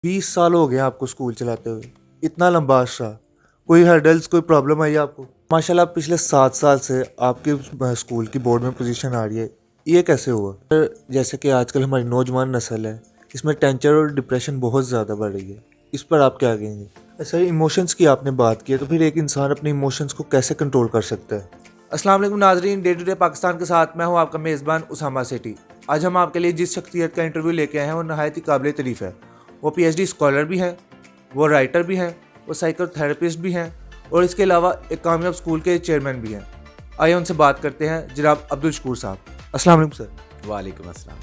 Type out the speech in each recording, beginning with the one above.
20 साल हो गए हैं आपको स्कूल चलाते हुए, इतना लंबा अरसा। कोई हर्डल्स, कोई प्रॉब्लम आई आपको? माशाल्लाह पिछले 7 साल से आपके स्कूल की बोर्ड में पोजीशन आ रही है, ये कैसे हुआ? जैसे कि आजकल हमारी नौजवान नस्ल है, इसमें टेंशन और डिप्रेशन बहुत ज़्यादा बढ़ रही है, इस पर आप क्या कहेंगे? सर, इमोशंस की आपने बात की है, तो फिर एक इंसान अपने इमोशंस को कैसे कंट्रोल कर सकता है? अस्सलाम वालेकुम नाजरीन, डे टू डे पाकिस्तान के साथ मैं हूं आपका मेज़बान उसामा सेठी। आज हम आपके लिए जिस शख्सियत का इंटरव्यू लेके आए हैं वो नहायत ही काबिल तारीफ़ है। वो पीएचडी स्कॉलर भी हैं, वो राइटर भी हैं, वो साइकोथेरेपिस्ट भी हैं और इसके अलावा एक कामयाब स्कूल के चेयरमैन भी हैं। आइए उनसे बात करते हैं, जनाब अब्दुल शकूर साहब। अस्सलाम वालेकुम सर। वालेकुम अस्सलाम।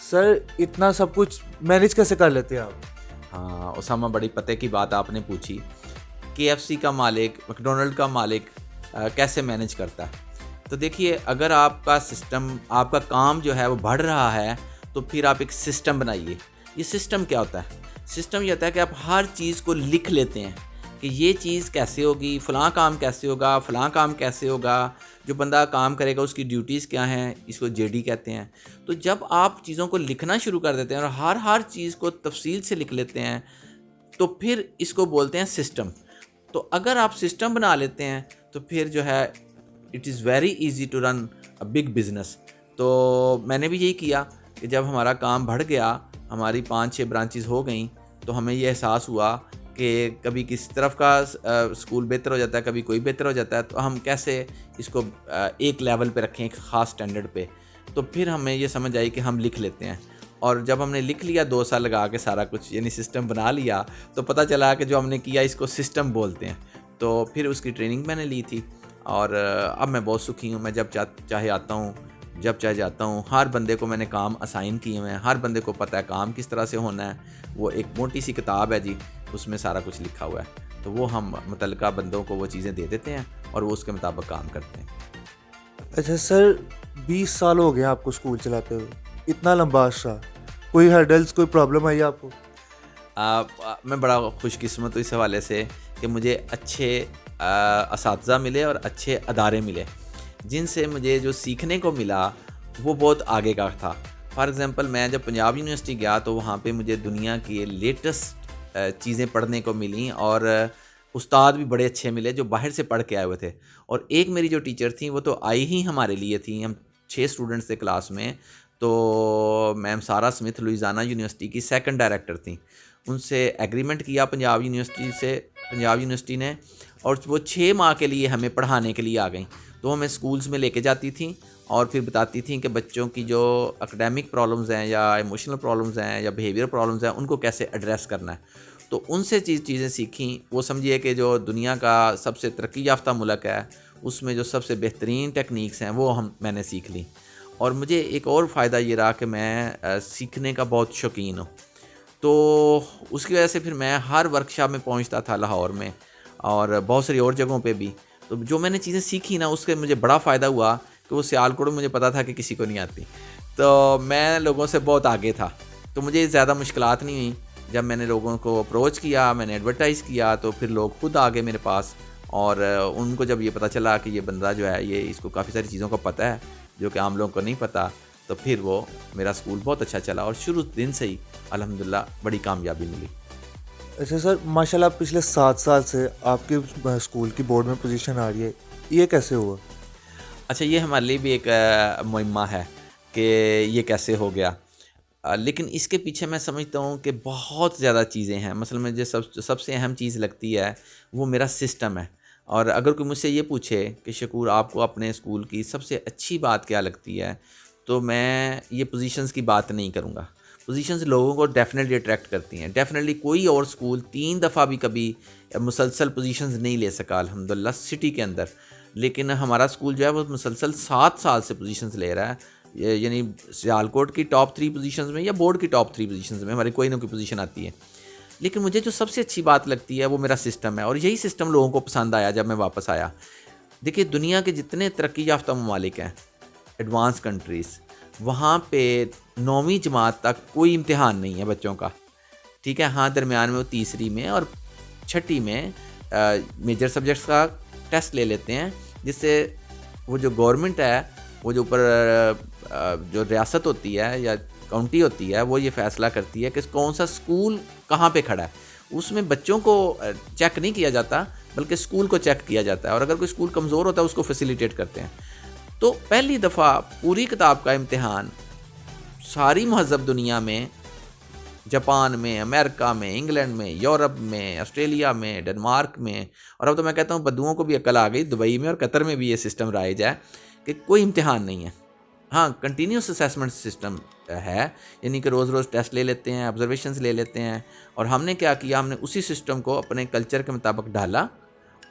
सर, इतना सब कुछ मैनेज कैसे कर लेते हैं आप? हाँ उसामा, बड़ी पते की बात आपने पूछी। केएफसी का मालिक, मैकडोनल्ड का मालिक कैसे मैनेज करता है? तो देखिए, अगर आपका सिस्टम, आपका काम जो है वो बढ़ रहा है तो फिर आप एक सिस्टम बनाइए। ये सिस्टम क्या होता है? सिस्टम ये होता है कि आप हर चीज़ को लिख लेते हैं कि ये चीज़ कैसे होगी, फ़लाँ काम कैसे होगा, फ़लाँ काम कैसे होगा, जो बंदा काम करेगा उसकी ड्यूटीज़ क्या हैं, इसको जेडी कहते हैं। तो जब आप चीज़ों को लिखना शुरू कर देते हैं और हर चीज़ को तफसील से लिख लेते हैं तो फिर इसको बोलते हैं सिस्टम। तो अगर आप सिस्टम बना लेते हैं तो फिर जो है it is very easy to run a big business. तो मैंने भी यही किया कि जब हमारा काम बढ़ गया, हमारी 5-6 ब्रांचेस हो गई, तो हमें ये एहसास हुआ कि कभी किस तरफ का स्कूल बेहतर हो जाता है, कभी कोई बेहतर हो जाता है, तो हम कैसे इसको एक लेवल पे रखें, एक ख़ास स्टैंडर्ड पे। तो फिर हमें ये समझ आई कि हम लिख लेते हैं। और जब हमने लिख लिया 2 साल लगा के सारा कुछ, यानी सिस्टम बना लिया, तो पता चला कि जो हमने किया इसको सिस्टम बोलते हैं। तो फिर उसकी ट्रेनिंग मैंने ली थी और अब मैं बहुत सुखी हूँ। मैं जब चाहे आता हूँ, जब चाहे जाता हूँ। हर बंदे को मैंने काम असाइन किए हुए हैं, हर बंदे को पता है काम किस तरह से होना है। वो एक मोटी सी किताब है जी, उसमें सारा कुछ लिखा हुआ है। तो वो हम मुतल्लिका बंदों को वो चीज़ें दे देते हैं और वो उसके मुताबिक काम करते हैं। अच्छा सर, 20 साल हो गए हैं आपको स्कूल चलाते हुए, इतना लंबा अरसा। कोई हर्डल्स, कोई प्रॉब्लम आई आपको? मैं बड़ा खुशकिस्मत हूँ इस हवाले से कि मुझे अच्छे असातिज़ा मिले और अच्छे अदारे मिले, जिनसे मुझे जो सीखने को मिला वो बहुत आगे का था। फॉर एग्ज़ाम्पल, मैं जब पंजाब यूनिवर्सिटी गया तो वहाँ पे मुझे दुनिया की लेटेस्ट चीज़ें पढ़ने को मिली और उस्ताद भी बड़े अच्छे मिले जो बाहर से पढ़ के आए हुए थे। और एक मेरी जो टीचर थी वो तो आई ही हमारे लिए थी। हम 6 स्टूडेंट्स थे क्लास में। तो मैम सारा स्मिथ लुइसियाना यूनिवर्सिटी की सेकंड डायरेक्टर थी। उनसे एग्रीमेंट किया पंजाब यूनिवर्सिटी ने, और वो 6 माह के लिए हमें पढ़ाने के लिए आ गई। तो हमें स्कूल्स में लेके जाती थी और फिर बताती थी कि बच्चों की जो एकेडमिक प्रॉब्लम्स हैं या इमोशनल प्रॉब्लम्स हैं या बिहेवियर प्रॉब्लम्स हैं, उनको कैसे एड्रेस करना है। तो उनसे चीज़ें सीखी। वो समझिए कि जो दुनिया का सबसे तरक्की याफ्ता मुल्क है, उसमें जो सबसे बेहतरीन टेक्निक्स हैं वो मैंने सीख ली। और मुझे एक और फ़ायदा ये रहा कि मैं सीखने का बहुत शौकीन हूँ। तो उसकी वजह से फिर मैं हर वर्कशॉप में पहुँचता था लाहौर में और बहुत सारी और जगहों पे भी। तो जो मैंने चीज़ें सीखी ना, उसके मुझे बड़ा फ़ायदा हुआ कि वो सियालकोट में मुझे पता था कि किसी को नहीं आती। तो मैं लोगों से बहुत आगे था, तो मुझे ज़्यादा मुश्किलात नहीं हुई। जब मैंने लोगों को अप्रोच किया, मैंने एडवर्टाइज़ किया, तो फिर लोग खुद आ गए मेरे पास। और उनको जब ये पता चला कि ये बंदा जो है, ये इसको काफ़ी सारी चीज़ों का पता है जो कि आम लोगों को नहीं पता, तो फिर वो मेरा स्कूल बहुत अच्छा चला और शुरू दिन से ही अल्हम्दुलिल्लाह बड़ी कामयाबी मिली। अच्छा सर, माशाल्लाह पिछले 7 साल से आपके स्कूल की बोर्ड में पोजीशन आ रही है, ये कैसे हुआ? अच्छा, ये हमारे लिए भी एक मुहिम्मा है कि ये कैसे हो गया। लेकिन इसके पीछे मैं समझता हूँ कि बहुत ज़्यादा चीज़ें हैं। मसलन मुझे सबसे अहम चीज़ लगती है वो मेरा सिस्टम है। और अगर कोई मुझसे ये पूछे कि शकूर, आपको अपने स्कूल की सबसे अच्छी बात क्या लगती है, तो मैं ये पोजीशंस की बात नहीं करूँगा। पोजीशंस लोगों को डेफिनेटली अट्रैक्ट करती हैं। डेफिनेटली कोई और स्कूल 3 दफ़ा भी कभी मुसलसल पोजीशंस नहीं ले सका अल्हम्दुलिल्लाह सिटी के अंदर। लेकिन हमारा स्कूल जो है वो मुसलसल 7 साल से पोजीशंस ले रहा है। यानी सियालकोट की टॉप 3 पोजीशंस में या बोर्ड की टॉप 3 पोजीशंस में हमारी कोई ना कोई पोजीशन आती है। लेकिन मुझे जो सबसे अच्छी बात लगती है वो मेरा सिस्टम है, और यही सिस्टम लोगों को पसंद आया जब मैं वापस आया। देखिए, दुनिया के जितने तरक्की याफ्ता ममालिक हैं, एडवांस कंट्रीज़, वहाँ पे 9वीं जमात तक कोई इम्तिहान नहीं है बच्चों का। ठीक है, हाँ, दरमियान में वो तीसरी में और छठी में मेजर सब्जेक्ट्स का टेस्ट ले लेते हैं, जिससे वो जो गवर्नमेंट है, वो जो ऊपर जो रियासत होती है या काउंटी होती है वो ये फैसला करती है कि कौन सा स्कूल कहाँ पे खड़ा है. उसमें बच्चों को चेक नहीं किया जाता बल्कि स्कूल को चेक किया जाता है, और अगर कोई स्कूल कमज़ोर होता है उसको फैसिलिटेट करते हैं. तो पहली दफ़ा पूरी किताब का इम्तिहान सारी महज़ब दुनिया में, जापान में, अमेरिका में, इंग्लैंड में, यूरोप में, ऑस्ट्रेलिया में, डेनमार्क में, और अब तो मैं कहता हूँ बद्दुओं को भी अक्ल आ गई, दुबई में और कतर में भी ये सिस्टम राइज है कि कोई इम्तिहान नहीं है. हाँ, कंटिन्यूस असेसमेंट सिस्टम है, यानी कि रोज़ रोज़ टेस्ट ले लेते हैं, ऑब्जर्वेशंस ले लेते हैं. और हमने क्या किया, हमने उसी सिस्टम को अपने कल्चर के मुताबिक ढाला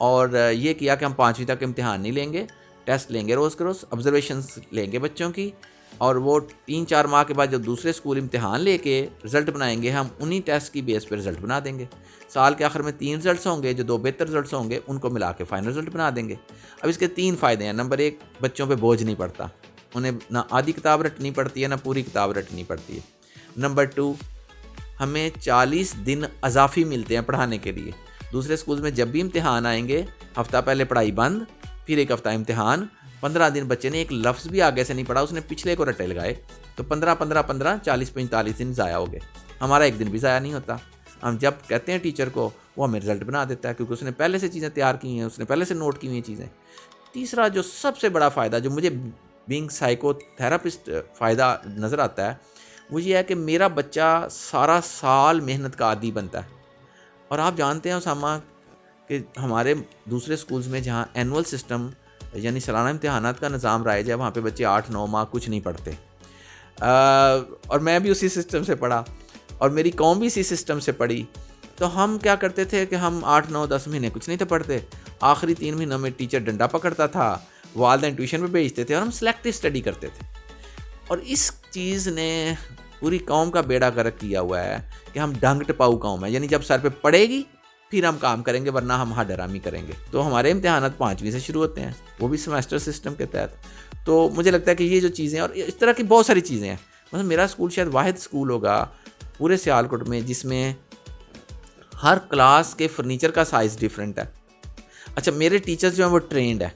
और ये किया कि हम 5वीं तक इम्तिहान नहीं लेंगे, टेस्ट लेंगे रोज़ के रोज़, ऑब्जर्वेशंस लेंगे बच्चों की, और वो 3-4 माह के बाद जब दूसरे स्कूल इम्तिहान लेके रिज़ल्ट बनाएंगे, हम उन्हीं टेस्ट की बेस पर रिज़ल्ट बना देंगे. साल के आखिर में 3 रिज़ल्ट्स होंगे, जो 2 बेहतर रिज़ल्ट्स होंगे उनको मिला के फाइनल रिज़ल्ट बना देंगे. अब इसके 3 फ़ायदे हैं. नंबर 1, बच्चों पे बोझ नहीं पड़ता, उन्हें ना आधी किताब रटनी पड़ती है ना पूरी किताब रटनी पड़ती है. नंबर 2, हमें 40 दिन अज़ाफ़ी मिलते हैं पढ़ाने के लिए. दूसरे स्कूल में जब भी इम्तिहान आएंगे, हफ़्ता पहले पढ़ाई बंद, फिर 1 हफ़्ता इम्तिहान. 15 दिन बच्चे ने एक लफ्ज़ भी आगे से नहीं पढ़ा, उसने पिछले को रटे लगाए, तो 15 40-45 दिन ज़ाया हो गए. हमारा एक दिन भी ज़ाया नहीं होता. हम जब कहते हैं टीचर को, वो हमें रिज़ल्ट बना देता है, क्योंकि उसने पहले से चीज़ें तैयार की हैं, उसने पहले से नोट की हुई हैं चीज़ें. तीसरा जो सबसे बड़ा फ़ायदा, जो मुझे बीइंग साइकोथेरापिस्ट फ़ायदा नज़र आता है, वो ये है कि मेरा बच्चा सारा साल मेहनत का आदी बनता है. और आप जानते हैं उसामा कि हमारे दूसरे स्कूल्स में जहाँ एनुअल सिस्टम यानी सालाना इम्तिहानात का निज़ाम राइज है, वहाँ पे बच्चे 8-9 माह कुछ नहीं पढ़ते. और मैं भी उसी सिस्टम से पढ़ा और मेरी कौम भी इसी सिस्टम से पढ़ी. तो हम क्या करते थे कि हम 8-9-10 महीने कुछ नहीं थे पढ़ते, आखिरी 3 महीनों में टीचर डंडा पकड़ता था, वालिदैन ट्यूशन पे भेजते थे और हम सिलेक्टिव स्टडी करते थे. और इस चीज़ ने पूरी कौम का बेड़ा गर्क किया हुआ है कि हम डंग टपाऊ कौम है, यानी जब सर पे पड़ेगी फिर हम काम करेंगे, वरना हम हडरामी करेंगे. तो हमारे इम्तिहानात 5वीं से शुरू होते हैं, वो भी सेमेस्टर सिस्टम के तहत. तो मुझे लगता है कि ये जो चीज़ें और इस तरह की बहुत सारी चीज़ें हैं, मतलब मेरा स्कूल शायद वाहिद स्कूल होगा पूरे सियालकोट में जिसमें हर क्लास के फर्नीचर का साइज़ डिफरेंट है. अच्छा, मेरे टीचर्स जो हैं वो ट्रेंड है.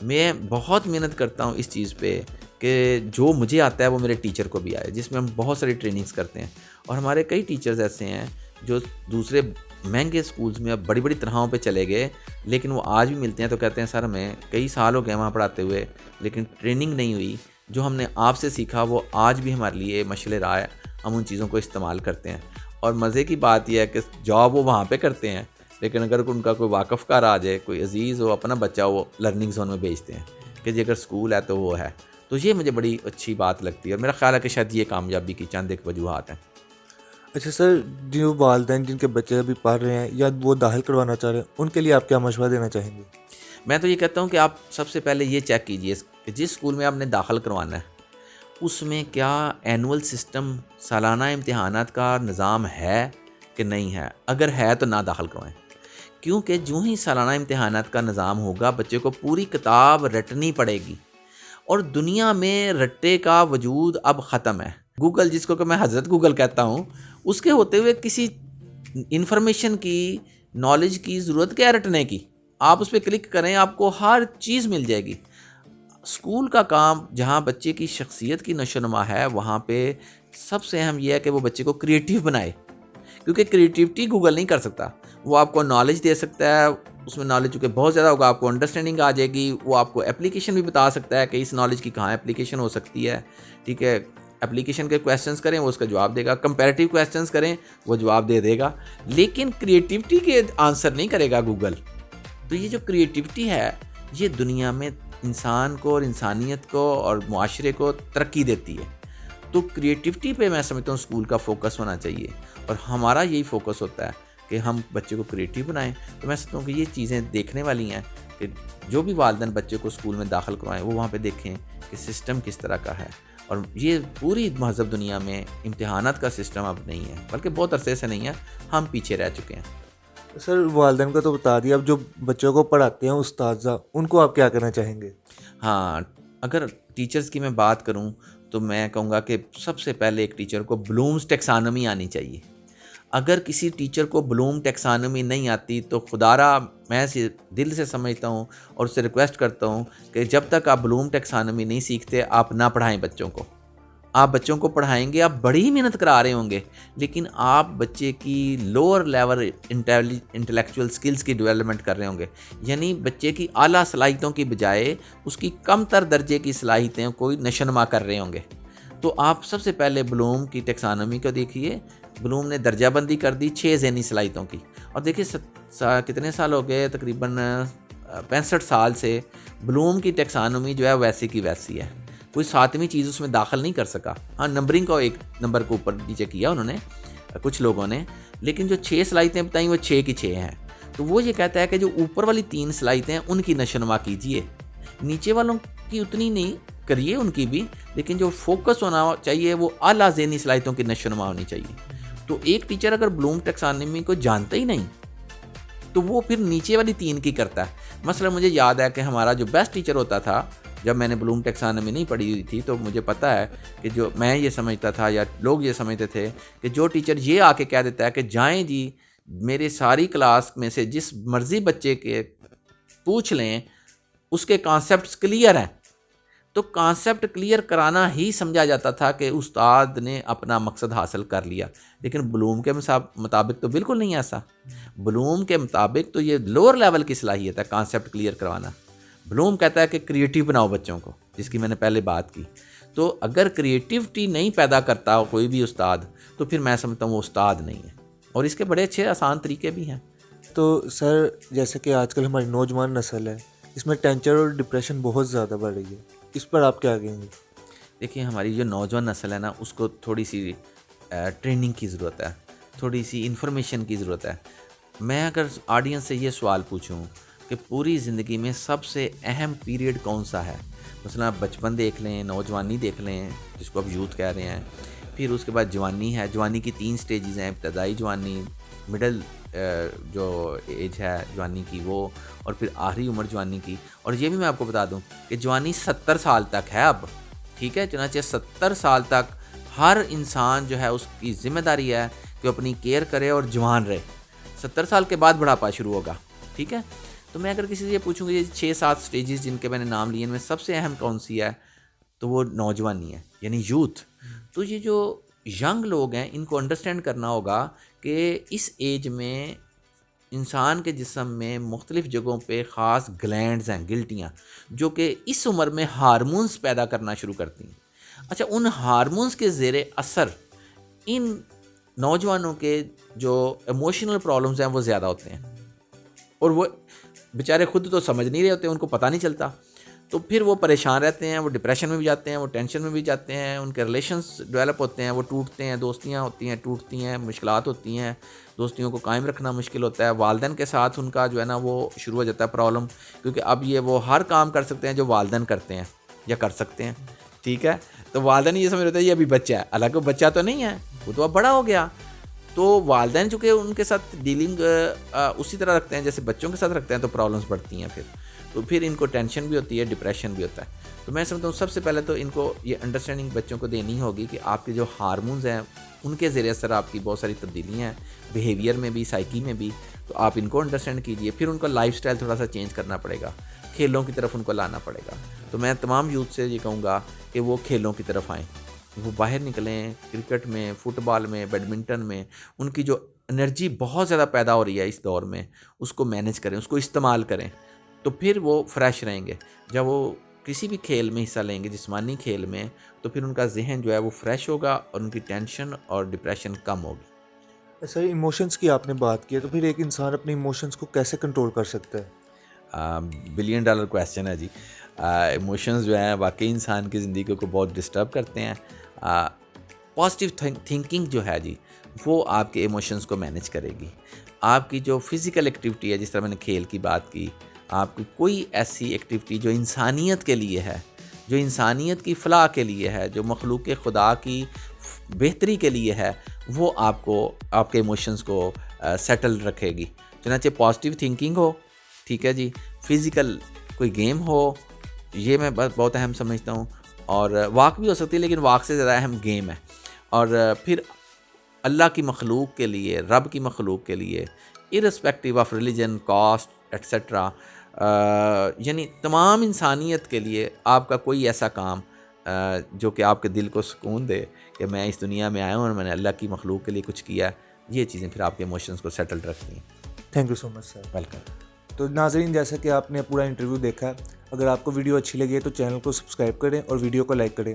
मैं बहुत मेहनत करता हूँ इस चीज़ पे कि जो मुझे आता है वो मेरे टीचर को भी आए, जिसमें हम बहुत सारी ट्रेनिंग्स करते हैं. और हमारे कई टीचर्स ऐसे हैं जो दूसरे महंगे स्कूल्स में अब बड़ी बड़ी तनख्वाहों पे चले गए, लेकिन वो आज भी मिलते हैं तो कहते हैं सर हमें कई साल हो गए वहाँ पढ़ाते हुए, लेकिन ट्रेनिंग नहीं हुई. जो हमने आपसे सीखा वो आज भी हमारे लिए मशले राह है, हम उन चीज़ों को इस्तेमाल करते हैं. और मज़े की बात यह है कि जॉब वो वहाँ पे करते हैं, लेकिन अगर उनका कोई वाकफ़कार आ जाए, कोई अजीज़ हो, अपना बच्चा हो, लर्निंग जोन में भेजते हैं कि जी अगर स्कूल है तो वो है. तो ये मुझे बड़ी अच्छी बात लगती है और मेरा ख्याल है कि शायद ये कामयाबी की चंद एक वजूहात हैं. अच्छा सर, जो वालिदैन जिनके बच्चे अभी पढ़ रहे हैं या वो दाखिल करवाना चाह रहे हैं, उनके लिए आप क्या मशवरा देना चाहेंगे? मैं तो ये कहता हूँ कि आप सबसे पहले ये चेक कीजिए कि जिस स्कूल में आपने दाखिल करवाना है उसमें क्या एनुअल सिस्टम सालाना इम्तिहानात का निज़ाम है कि नहीं है. अगर है तो ना दाखिल करवाएं, क्योंकि जो ही सालाना इम्तिहानात का निज़ाम होगा बच्चे को पूरी किताब रटनी पड़ेगी. और दुनिया में रट्टे का वजूद अब ख़त्म है. गूगल, जिसको कि मैं हज़रत गूगल कहता हूँ, उसके होते हुए किसी इन्फॉर्मेशन की, नॉलेज की ज़रूरत क्या है रटने की. आप उस पर क्लिक करें, आपको हर चीज़ मिल जाएगी. स्कूल का काम जहाँ बच्चे की शख्सियत की नशोनुमा है, वहाँ पे सबसे अहम यह है कि वो बच्चे को क्रिएटिव बनाए, क्योंकि क्रिएटिविटी गूगल नहीं कर सकता. वो आपको नॉलेज दे सकता है, उसमें नॉलेज चूँकि बहुत ज़्यादा होगा, आपको अंडरस्टैंडिंग आ जाएगी. वो आपको एप्लीकेशन भी बता सकता है कि इस नॉलेज की कहाँ एप्लीकेशन हो सकती है. ठीक है, एप्लीकेशन के क्वेश्चंस करें वो उसका जवाब देगा, कंपैरेटिव क्वेश्चंस करें वो जवाब दे देगा, लेकिन क्रिएटिविटी के आंसर नहीं करेगा गूगल. तो ये जो क्रिएटिविटी है ये दुनिया में इंसान को और इंसानियत को और मुआशरे को तरक्की देती है. तो क्रिएटिविटी पे मैं समझता हूँ स्कूल का फोकस होना चाहिए, और हमारा यही फोकस होता है कि हम बच्चे को क्रिएटिव बनाएं. तो मैं समझता हूँ कि ये चीज़ें देखने वाली हैं कि जो भी वालिदैन बच्चे को स्कूल में दाखिल करवाएं वो वहाँ पे देखें कि सिस्टम किस तरह का है. और ये पूरी महज़ब दुनिया में इम्तिहानात का सिस्टम अब नहीं है, बल्कि बहुत अरसे से नहीं है, हम पीछे रह चुके हैं. सर, वालिदैन का तो बता दिया, अब जो बच्चों को पढ़ाते हैं उस्ताद, उनको आप क्या करना चाहेंगे? हाँ, अगर टीचर्स की मैं बात करूं तो मैं कहूँगा कि सबसे पहले एक टीचर को ब्लूम्स टैक्सोनॉमी आनी चाहिए. अगर किसी टीचर को ब्लूम टैक्सोनॉमी नहीं आती तो खुदारा मैं दिल से समझता हूँ और उससे रिक्वेस्ट करता हूँ कि जब तक आप ब्लूम टैक्सोनॉमी नहीं सीखते आप ना पढ़ाएं बच्चों को. آپ بچوں کو پڑھائیں گے, آپ بڑی محنت کرا رہے ہوں گے, لیکن آپ بچے کی لوور لیول انٹلیکچوئل سکلز کی ڈیولپمنٹ کر رہے ہوں گے. یعنی بچے کی اعلیٰ صلاحیتوں کی بجائے اس کی کم تر درجے کی صلاحیتیں کوئی نشونما کر رہے ہوں گے. تو آپ سب سے پہلے بلوم کی ٹیکسانومی کو دیکھیے. بلوم نے درجہ بندی کر دی 6 ذہنی صلاحیتوں کی, اور دیکھیے کتنے سال ہو گئے, تقریباً 65 سال سے بلوم کی ٹیکسانومی جو ہے ویسی کی ویسی ہے. کوئی 7ویں چیز اس میں داخل نہیں کر سکا. ہاں, نمبرنگ کو ایک نمبر کو اوپر نیچے کیا انہوں نے, کچھ لوگوں نے, لیکن جو 6 صلاحیتیں بتائیں وہ 6 کی 6 ہیں. تو وہ یہ کہتا ہے کہ جو اوپر والی 3 صلاحیتیں ہیں ان کی نشونما کیجیے, نیچے والوں کی اتنی نہیں کریے, ان کی بھی, لیکن جو فوکس ہونا چاہیے وہ اعلیٰ ذہنی صلاحیتوں کی نشونما ہونی چاہیے. تو ایک ٹیچر اگر بلوم ٹیکسانومی کو جانتا ہی نہیں تو وہ پھر نیچے والی 3 کی کرتا ہے. مثلا مجھے یاد ہے کہ ہمارا جو بیسٹ ٹیچر ہوتا تھا, جب میں نے بلوم ٹیکسانومی نہیں پڑھی ہوئی تھی, تو مجھے پتہ ہے کہ جو میں یہ سمجھتا تھا یا لوگ یہ سمجھتے تھے کہ جو ٹیچر یہ آ کے کہہ دیتا ہے کہ جائیں جی میرے ساری کلاس میں سے جس مرضی بچے کے پوچھ لیں اس کے کانسیپٹس کلیئر ہیں, تو کانسیپٹ کلیئر کرانا ہی سمجھا جاتا تھا کہ استاد نے اپنا مقصد حاصل کر لیا. لیکن بلوم کے مطابق تو بالکل نہیں ایسا. بلوم کے مطابق تو یہ لوور لیول کی صلاحیت ہے کانسیپٹ کلیئر کروانا. بلوم کہتا ہے کہ کریٹیو بناؤ بچوں کو, جس کی میں نے پہلے بات کی. تو اگر کریٹیوٹی نہیں پیدا کرتا کوئی بھی استاد, تو پھر میں سمجھتا ہوں وہ استاد نہیں ہے. اور اس کے بڑے اچھے آسان طریقے بھی ہیں. تو سر جیسے کہ آج کل ہماری نوجوان نسل ہے, اس میں ٹینشن اور ڈپریشن بہت زیادہ بڑھ رہی ہے, اس پر آپ کیا کہیں گے؟ دیکھیے ہماری جو نوجوان نسل ہے نا, اس کو تھوڑی سی ٹریننگ کی ضرورت ہے, تھوڑی سی انفارمیشن کی ضرورت ہے. میں اگر آڈینس سے یہ سوال پوچھوں کہ پوری زندگی میں سب سے اہم پیریڈ کون سا ہے, مثلا بچپن دیکھ لیں, نوجوانی دیکھ لیں جس کو اب یوتھ کہہ رہے ہیں, پھر اس کے بعد جوانی ہے. جوانی کی 3 سٹیجز ہیں, ابتدائی جوانی, مڈل جو ایج ہے جوانی کی وہ, اور پھر آخری عمر جوانی کی. اور یہ بھی میں آپ کو بتا دوں کہ جوانی 70 سال تک ہے اب, ٹھیک ہے. چنانچہ 70 سال تک ہر انسان جو ہے اس کی ذمہ داری ہے کہ اپنی کیئر کرے اور جوان رہے. 70 سال کے بعد بڑھاپا شروع ہوگا, ٹھیک ہے. تو میں اگر کسی سے یہ پوچھوں گی یہ 6-7 سٹیجز جن کے میں نے نام لیے ان میں سب سے اہم کون سی ہے, تو وہ نوجوانی ہے, یعنی یوتھ. تو یہ جو ینگ لوگ ہیں ان کو انڈرسٹینڈ کرنا ہوگا کہ اس ایج میں انسان کے جسم میں مختلف جگہوں پہ خاص گلینڈز ہیں, گلٹیاں, جو کہ اس عمر میں ہارمونز پیدا کرنا شروع کرتی ہیں. اچھا, ان ہارمونز کے زیر اثر ان نوجوانوں کے جو ایموشنل پرابلمز ہیں وہ زیادہ ہوتے ہیں, اور وہ بیچارے خود تو سمجھ نہیں رہے ہوتے, ان کو پتہ نہیں چلتا. تو پھر وہ پریشان رہتے ہیں, وہ ڈپریشن میں بھی جاتے ہیں, وہ ٹینشن میں بھی جاتے ہیں, ان کے ریلیشنز ڈیولپ ہوتے ہیں, وہ ٹوٹتے ہیں, دوستیاں ہوتی ہیں ٹوٹتی ہیں, مشکلات ہوتی ہیں, دوستیوں کو قائم رکھنا مشکل ہوتا ہے. والدین کے ساتھ ان کا جو ہے نا وہ شروع ہو جاتا ہے پرابلم, کیونکہ اب یہ وہ ہر کام کر سکتے ہیں جو والدین کرتے ہیں یا کر سکتے ہیں, ٹھیک ہے. تو والدین یہ سمجھ رہتے ہیں یہ ابھی بچہ ہے, حالانکہ وہ بچہ تو نہیں ہے, وہ تو اب بڑا ہو گیا. تو والدین چونکہ ان کے ساتھ ڈیلنگ اسی طرح رکھتے ہیں جیسے بچوں کے ساتھ رکھتے ہیں, تو پرابلمس بڑھتی ہیں. پھر ان کو ٹینشن بھی ہوتی ہے, ڈپریشن بھی ہوتا ہے. تو میں سمجھتا ہوں سب سے پہلے تو ان کو یہ انڈرسٹینڈنگ بچوں کو دینی ہوگی کہ آپ کے جو ہارمونز ہیں ان کے زیر اثر آپ کی بہت ساری تبدیلیاں ہیں, بیہیویئر میں بھی, سائیکی میں بھی. تو آپ ان کو انڈرسٹینڈ کیجئے. پھر ان کا لائف سٹائل تھوڑا سا چینج کرنا پڑے گا, کھیلوں کی طرف ان کو لانا پڑے گا. تو میں تمام یوتھ سے یہ کہوں گا کہ وہ کھیلوں کی طرف آئیں, وہ باہر نکلیں, کرکٹ میں, فٹ بال میں, بیڈمنٹن میں. ان کی جو انرجی بہت زیادہ پیدا ہو رہی ہے اس دور میں, اس کو مینیج کریں, اس کو استعمال کریں, تو پھر وہ فریش رہیں گے. جب وہ کسی بھی کھیل میں حصہ لیں گے, جسمانی کھیل میں, تو پھر ان کا ذہن جو ہے وہ فریش ہوگا اور ان کی ٹینشن اور ڈپریشن کم ہوگی. سر ایموشنس کی آپ نے بات کی ہے, تو پھر ایک انسان اپنے ایموشنس کو کیسے کنٹرول کر سکتا ہے؟ بلین ڈالر کویسچن ہے جی. ایموشنز جو ہیں واقعی انسان کی زندگی کو بہت ڈسٹرب کرتے ہیں. پازیٹیو تھنکنگ جو ہے جی وہ آپ کے ایموشنز کو مینیج کرے گی. آپ کی جو فزیکل ایکٹیویٹی ہے, جس طرح میں نے کھیل کی بات کی, آپ کی کوئی ایسی ایکٹیویٹی جو انسانیت کے لیے ہے, جو انسانیت کی فلاح کے لیے ہے, جو مخلوق خدا کی بہتری کے لیے ہے, وہ آپ کو آپ کے ایموشنز کو سیٹل رکھے گی. چنانچہ پازیٹیو تھنکنگ ہو, ٹھیک ہے جی, فزیکل کوئی گیم ہو, یہ میں بہت اہم سمجھتا ہوں. اور واک بھی ہو سکتی ہے, لیکن واک سے زیادہ اہم گیم ہے. اور پھر اللہ کی مخلوق کے لیے, رب کی مخلوق کے لیے, ارسپیکٹیو آف ریلیجن, کاسٹ ایٹسیٹرا, یعنی تمام انسانیت کے لیے آپ کا کوئی ایسا کام جو کہ آپ کے دل کو سکون دے کہ میں اس دنیا میں آیا ہوں اور میں نے اللہ کی مخلوق کے لیے کچھ کیا ہے. یہ چیزیں پھر آپ کے ایموشنس کو سیٹلڈ رکھتی ہیں. Thank you so much sir. Welcome. تو ناظرین جیسا کہ آپ نے پورا انٹرویو دیکھا، اگر آپ کو ویڈیو اچھی لگی ہے تو چینل کو سبسکرائب کریں اور ویڈیو کو لائک کریں.